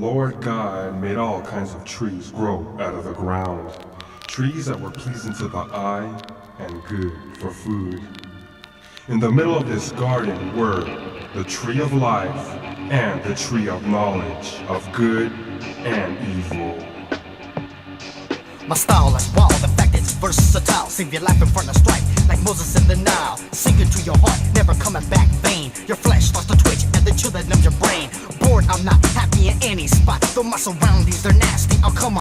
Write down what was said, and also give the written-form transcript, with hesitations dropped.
Lord God made all kinds of trees grow out of the ground, trees that were pleasing to the eye and good for food. In the middle of this garden were the tree of life and the tree of knowledge of good and evil. My style is wild, the fact it's versatile. Save your life in front of strife, like Moses in the Nile. Sink into your heart, never coming back vain. Your flesh starts to twitch and the chill that numbs your brain. Bored, I'm not happy in any spot. Though my surroundings, they're nasty, I'll come on.